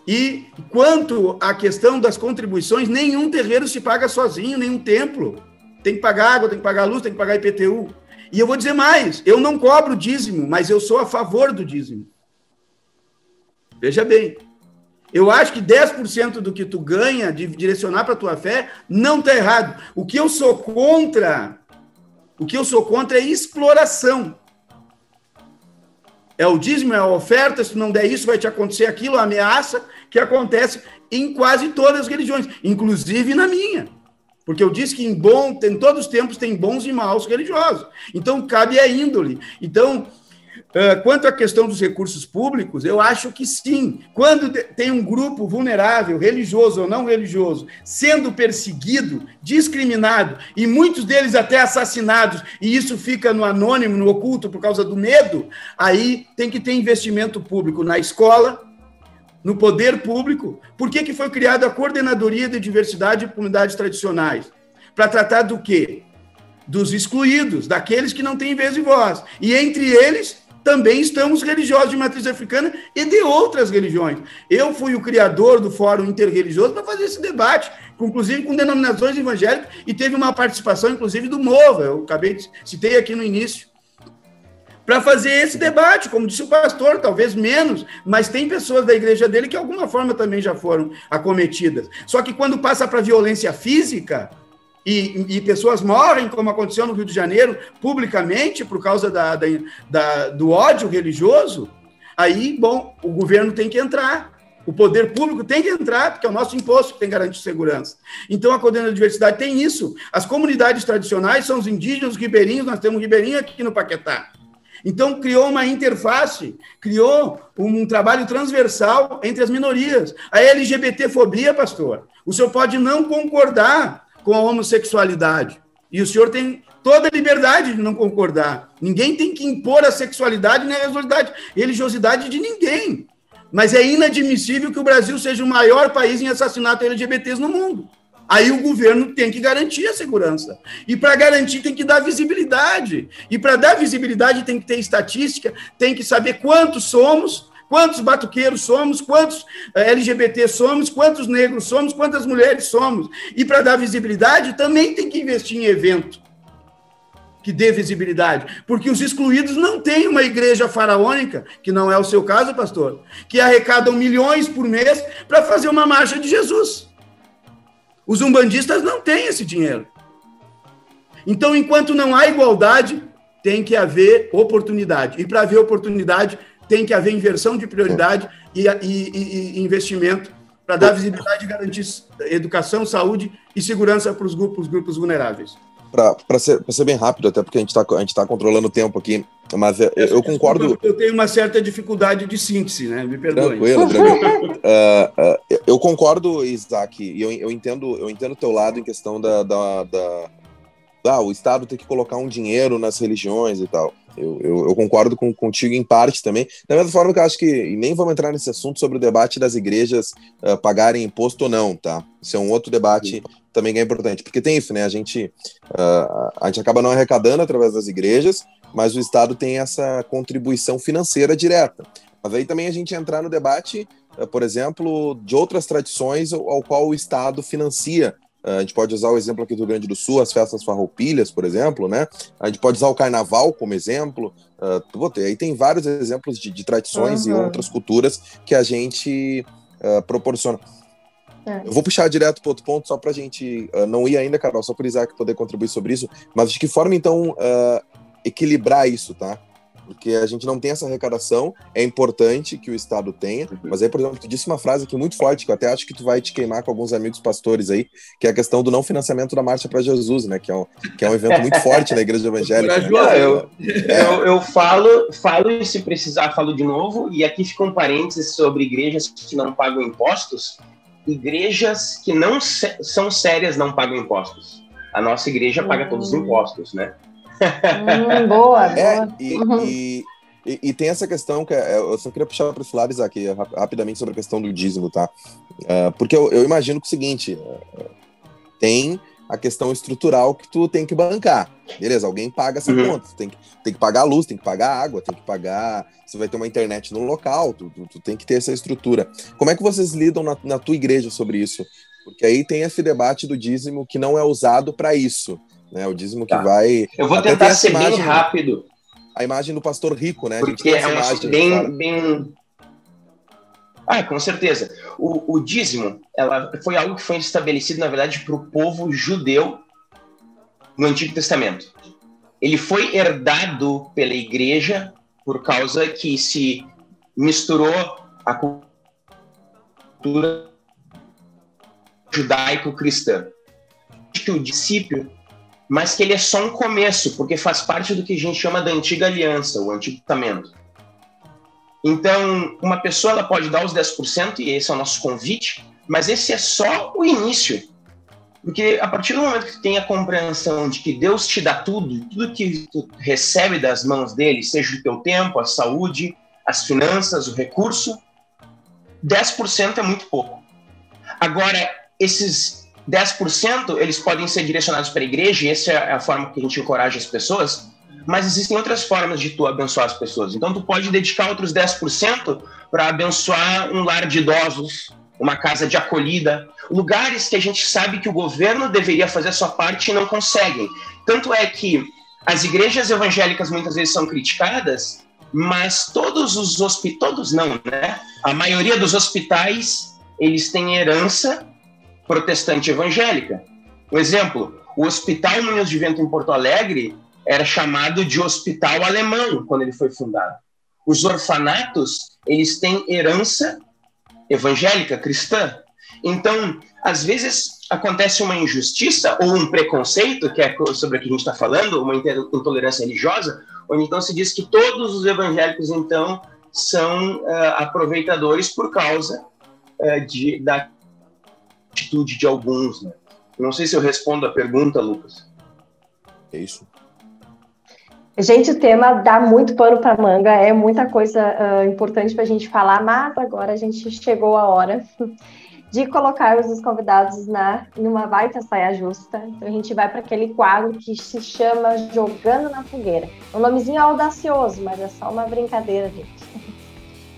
E quanto à questão das contribuições, nenhum terreiro se paga sozinho, nenhum templo. Tem que pagar água, tem que pagar luz, tem que pagar IPTU. E eu vou dizer mais, eu não cobro dízimo, mas eu sou a favor do dízimo. Veja bem. Eu acho que 10% do que tu ganha de direcionar para a tua fé não está errado. O que eu sou contra é exploração. É o dízimo, é a oferta, se não der isso, vai te acontecer aquilo, a ameaça que acontece em quase todas as religiões, inclusive na minha. Porque eu disse que em todos os tempos tem bons e maus religiosos. Então, cabe a índole. Então, quanto à questão dos recursos públicos, eu acho que sim. Quando tem um grupo vulnerável, religioso ou não religioso, sendo perseguido, discriminado, e muitos deles até assassinados, e isso fica no anônimo, no oculto, por causa do medo, aí tem que ter investimento público na escola, no poder público. Por que foi criada a Coordenadoria de Diversidade e Comunidades Tradicionais? Para tratar do quê? Dos excluídos, daqueles que não têm vez e voz. E entre eles também estamos religiosos de matriz africana e de outras religiões. Eu fui o criador do Fórum Interreligioso para fazer esse debate, inclusive com denominações evangélicas, e teve uma participação, inclusive, do MOVA, eu citei aqui no início, para fazer esse debate, como disse o pastor, talvez menos, mas tem pessoas da igreja dele que, de alguma forma, também já foram acometidas. Só que quando passa para a violência física, e pessoas morrem, como aconteceu no Rio de Janeiro, publicamente, por causa do ódio religioso, aí, bom, o governo tem que entrar, o poder público tem que entrar, porque é o nosso imposto que tem que garantir segurança. Então, a Coordenadoria de Diversidade tem isso. As comunidades tradicionais são os indígenas, os ribeirinhos, nós temos um ribeirinho aqui no Paquetá. Então, criou uma interface, criou um trabalho transversal entre as minorias. A LGBTfobia, pastor, o senhor pode não concordar com a homossexualidade. E o senhor tem toda a liberdade de não concordar. Ninguém tem que impor a sexualidade nem a religiosidade de ninguém. Mas é inadmissível que o Brasil seja o maior país em assassinato LGBTs no mundo. Aí o governo tem que garantir a segurança. E para garantir tem que dar visibilidade. E para dar visibilidade tem que ter estatística, tem que saber quantos somos, quantos batuqueiros somos, quantos LGBT somos, quantos negros somos, quantas mulheres somos. E para dar visibilidade, também tem que investir em evento que dê visibilidade. Porque os excluídos não têm uma igreja faraônica, que não é o seu caso, pastor, que arrecadam milhões por mês para fazer uma marcha de Jesus. Os umbandistas não têm esse dinheiro. Então, enquanto não há igualdade, tem que haver oportunidade. E para haver oportunidade, tem que haver inversão de prioridade e investimento para dar visibilidade e garantir educação, saúde e segurança para os grupos vulneráveis. Para ser bem rápido, até porque a gente tá controlando o tempo aqui, mas eu concordo... Eu tenho uma certa dificuldade de síntese, né? Me perdoe. Tranquilo. Eu concordo, Isaac, e eu entendo o teu lado em questão o Estado ter que colocar um dinheiro nas religiões e tal. Eu concordo contigo em parte também. Da mesma forma que eu acho que, e nem vamos entrar nesse assunto sobre o debate das igrejas pagarem imposto ou não, tá? Isso é um outro debate também que é importante, porque tem isso, né? A gente acaba não arrecadando através das igrejas, mas o Estado tem essa contribuição financeira direta. Mas aí também a gente entrar no debate, por exemplo, de outras tradições ao qual o Estado financia. A gente pode usar o exemplo aqui do Rio Grande do Sul, as festas farroupilhas, por exemplo, né? A gente pode usar o carnaval como exemplo. Aí tem vários exemplos de tradições e outras culturas que a gente proporciona. Eu vou puxar direto para outro ponto, só para a gente não ir ainda, Carol, só para o Isaac poder contribuir sobre isso, mas de que forma, então, equilibrar isso, tá? Porque a gente não tem essa arrecadação, é importante que o Estado tenha, mas aí, por exemplo, tu disse uma frase aqui muito forte, que eu até acho que tu vai te queimar com alguns amigos pastores aí, que é a questão do não financiamento da Marcha para Jesus, né, que é um evento muito forte na igreja evangélica. Eu falo e se precisar falo de novo, e aqui fica um parênteses sobre igrejas que não pagam impostos. Igrejas que não são sérias não pagam impostos. A nossa igreja paga todos os impostos, né? Boa. E tem essa questão que eu só queria puxar para esse lado, Isaac, rapidamente sobre a questão do dízimo, tá? Porque eu imagino que é o seguinte, tem a questão estrutural que tu tem que bancar, beleza, alguém paga essa conta, tu tem que pagar a luz, tem que pagar a água, tem que pagar, você vai ter uma internet no local, tu tem que ter essa estrutura. Como é que vocês lidam na tua igreja sobre isso? Porque aí tem esse debate do dízimo que não é usado para isso, né? O dízimo que vai... Eu vou tentar ser bem rápido. A imagem do pastor rico, né? Porque é uma bem... com certeza. O dízimo foi algo que foi estabelecido, na verdade, para o povo judeu no Antigo Testamento. Ele foi herdado pela igreja por causa que se misturou a cultura judaico-cristã. O discípulo, mas que ele é só um começo, porque faz parte do que a gente chama da Antiga Aliança, o Antigo Testamento. Então, uma pessoa ela pode dar os 10%, e esse é o nosso convite, mas esse é só o início. Porque a partir do momento que tu tem a compreensão de que Deus te dá tudo que tu recebe das mãos dele, seja o teu tempo, a saúde, as finanças, o recurso, 10% é muito pouco. Agora, esses 10%, eles podem ser direcionados para a igreja, e essa é a forma que a gente encoraja as pessoas, mas existem outras formas de tu abençoar as pessoas. Então, tu pode dedicar outros 10% para abençoar um lar de idosos, uma casa de acolhida, lugares que a gente sabe que o governo deveria fazer a sua parte e não conseguem. Tanto é que as igrejas evangélicas muitas vezes são criticadas, mas todos não, né? A maioria dos hospitais, eles têm herança protestante evangélica. Um exemplo, o Hospital Moinhos de Vento em Porto Alegre era chamado de Hospital Alemão quando ele foi fundado. Os orfanatos, eles têm herança evangélica, cristã. Então, às vezes acontece uma injustiça ou um preconceito, que é sobre o que a gente está falando, uma intolerância religiosa, onde então se diz que todos os evangélicos, então, são aproveitadores por causa da atitude de alguns, né? Não sei se eu respondo a pergunta, Lucas. É isso. Gente, o tema dá muito pano para manga, é muita coisa importante para a gente falar, mas agora a gente chegou a hora de colocar os convidados numa baita saia justa. Então a gente vai para aquele quadro que se chama Jogando na Fogueira. Um nomezinho audacioso, mas é só uma brincadeira, gente.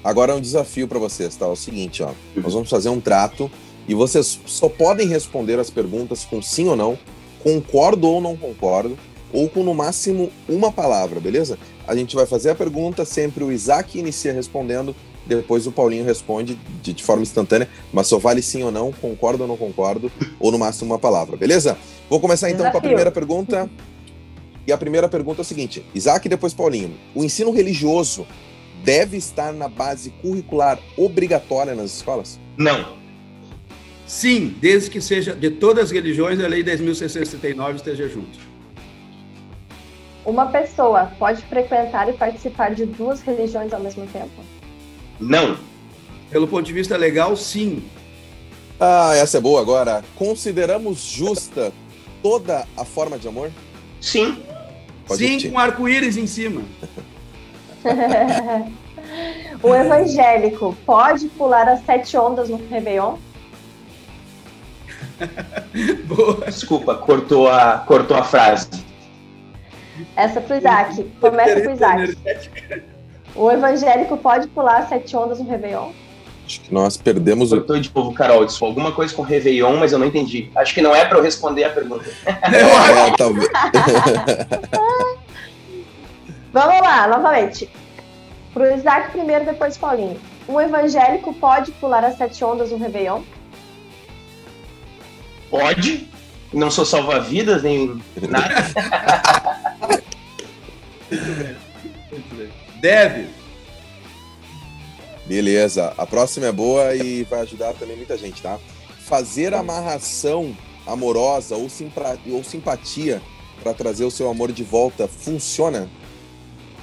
Agora é um desafio para vocês, tá? É o seguinte, ó, nós vamos fazer um trato e vocês só podem responder as perguntas com sim ou não, concordo ou não concordo, ou com no máximo uma palavra, beleza? A gente vai fazer a pergunta, sempre o Isaac inicia respondendo, depois o Paulinho responde de forma instantânea, mas só vale sim ou não, concordo ou não concordo, ou no máximo uma palavra, beleza? Vou começar então com a primeira pergunta. E a primeira pergunta é o seguinte, Isaac e depois Paulinho. O ensino religioso deve estar na base curricular obrigatória nas escolas? Não. Sim, desde que seja de todas as religiões, a Lei 10.679 esteja junto. Uma pessoa pode frequentar e participar de duas religiões ao mesmo tempo? Não. Pelo ponto de vista legal, sim. Essa é boa agora. Consideramos justa toda a forma de amor? Sim. Pode Sim, repetir. com arco-íris em cima. O evangélico pode pular as 7 ondas no Réveillon? Boa. Desculpa, cortou a frase. Essa pro Isaac. Começa com o Isaac. O evangélico pode pular as 7 ondas no Réveillon? Acho que nós perdemos o. Cortou de novo, Carol. Disse alguma coisa com Réveillon, mas eu não entendi. Acho que não é para eu responder a pergunta. Talvez. Vamos lá, novamente. Pro Isaac primeiro, depois Paulinho. Um evangélico pode pular as 7 ondas no Réveillon? Pode. Não sou salva-vidas, nem nada. Muito bem. Deve. Beleza, a próxima é boa e vai ajudar também muita gente, tá? Fazer amarração amorosa ou simpatia para trazer o seu amor de volta funciona?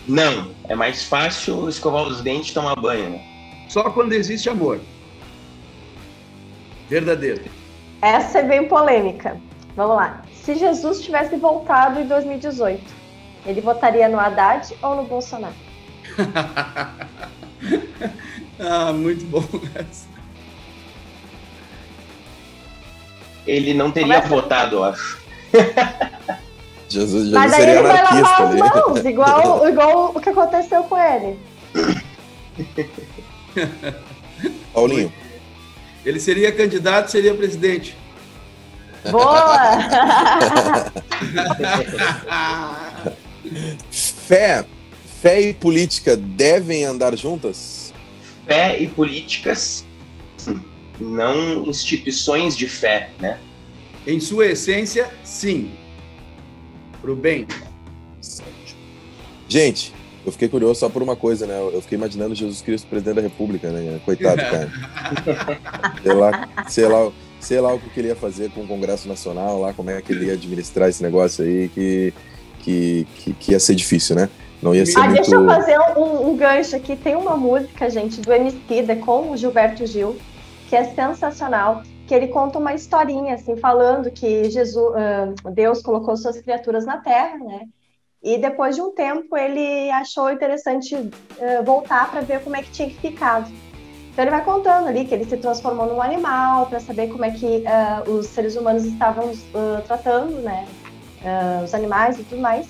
Não. É mais fácil escovar os dentes e tomar banho, né? Só quando existe amor. Verdadeiro. Essa é bem polêmica. Vamos lá. Se Jesus tivesse voltado em 2018, ele votaria no Haddad ou no Bolsonaro? Muito bom. Ele não teria votado, eu acho. Jesus Mas daí seria ele vai anarquista lavar as ali. mãos, igual o que aconteceu com ele. Paulinho, Ele seria candidato, seria presidente. Boa! fé e política devem andar juntas? Fé e políticas, não instituições de fé, né? Em sua essência, sim. Pro bem. Gente, eu fiquei curioso só por uma coisa, né? Eu fiquei imaginando Jesus Cristo presidente da República, né? Coitado, cara. Sei lá o que ele ia fazer com o Congresso Nacional, lá, como é que ele ia administrar esse negócio aí, que ia ser difícil, né? Não ia ser muito... Deixa eu fazer um gancho aqui. Tem uma música, gente, do Emicida com o Gilberto Gil, que é sensacional, que ele conta uma historinha, assim, falando que Deus colocou suas criaturas na Terra, né? E depois de um tempo ele achou interessante voltar para ver como é que tinha ficado. Então ele vai contando ali que ele se transformou num animal para saber como é que os seres humanos estavam tratando, né? Os animais e tudo mais.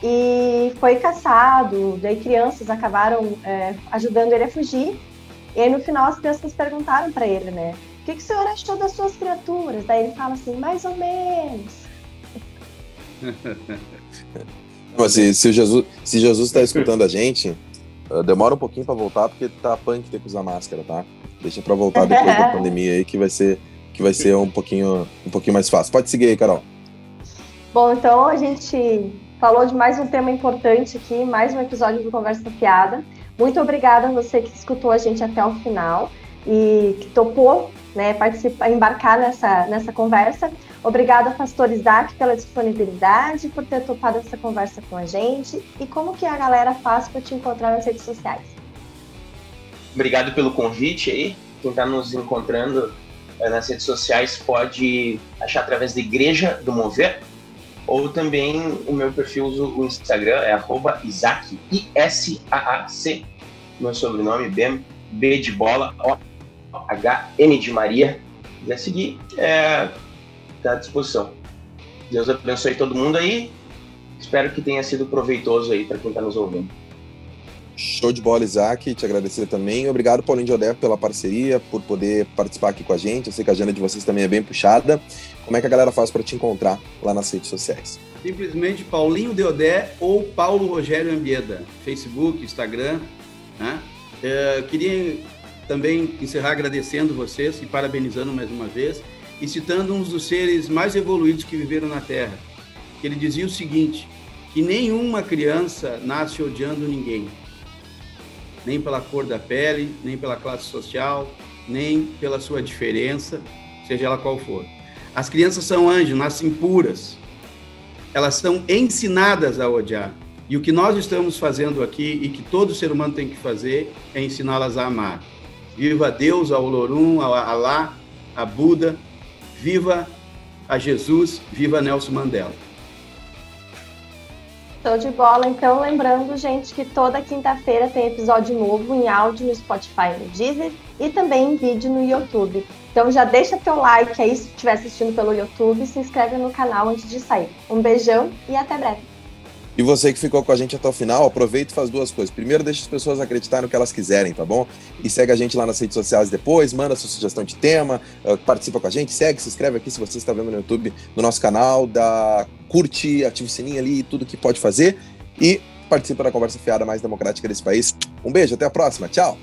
E foi caçado, daí crianças acabaram ajudando ele a fugir. E aí no final as crianças perguntaram para ele, né? O que o senhor achou das suas criaturas? Daí ele fala assim, mais ou menos. Mas se Jesus está escutando a gente, demora um pouquinho para voltar, porque tá punk ter que usar máscara, tá? Deixa para voltar depois da pandemia aí, que vai ser um pouquinho mais fácil. Pode seguir aí, Carol. Bom, então a gente falou de mais um tema importante aqui, mais um episódio do Conversa Fiada. Muito obrigada a você que escutou a gente até o final e que topou, né, embarcar nessa conversa. Obrigada, pastor Isaac, pela disponibilidade, por ter topado essa conversa com a gente. E como que a galera faz para te encontrar nas redes sociais? Obrigado pelo convite aí. Quem está nos encontrando nas redes sociais pode achar através da Igreja do Mover, ou também o meu perfil, o Instagram é @Isaac, ISAAC, meu sobrenome, B de bola, OHN de Maria. Se quiser seguir, está à disposição. Deus abençoe todo mundo aí. Espero que tenha sido proveitoso aí para quem está nos ouvindo. Show de bola, Isaac. Te agradecer também. Obrigado, Paulinho de Odé, pela parceria, por poder participar aqui com a gente. Eu sei que a agenda de vocês também é bem puxada. Como é que a galera faz para te encontrar lá nas redes sociais? Simplesmente Paulinho de Odé ou Paulo Rogério Ambieda. Facebook, Instagram. Né? Queria também encerrar agradecendo vocês e parabenizando mais uma vez e citando um dos seres mais evoluídos que viveram na Terra. Que ele dizia o seguinte, que nenhuma criança nasce odiando ninguém. Nem pela cor da pele, nem pela classe social, nem pela sua diferença, seja ela qual for. As crianças são anjos, nascem puras. Elas são ensinadas a odiar. E o que nós estamos fazendo aqui, e que todo ser humano tem que fazer, é ensiná-las a amar. Viva a Deus, a Olorum, a Alá, a Buda, viva a Jesus, viva Nelson Mandela. Show de bola. Então, lembrando, gente, que toda quinta-feira tem episódio novo em áudio no Spotify, no Deezer e também em vídeo no YouTube. Então, já deixa teu like aí se estiver assistindo pelo YouTube e se inscreve no canal antes de sair. Um beijão e até breve. E você que ficou com a gente até o final, aproveita e faz duas coisas. Primeiro, deixa as pessoas acreditarem no que elas quiserem, tá bom? E segue a gente lá nas redes sociais depois, manda sua sugestão de tema, participa com a gente, segue, se inscreve aqui se você está vendo no YouTube, no nosso canal, curte, ativa o sininho ali, tudo que pode fazer e participa da conversa fiada mais democrática desse país. Um beijo, até a próxima, tchau!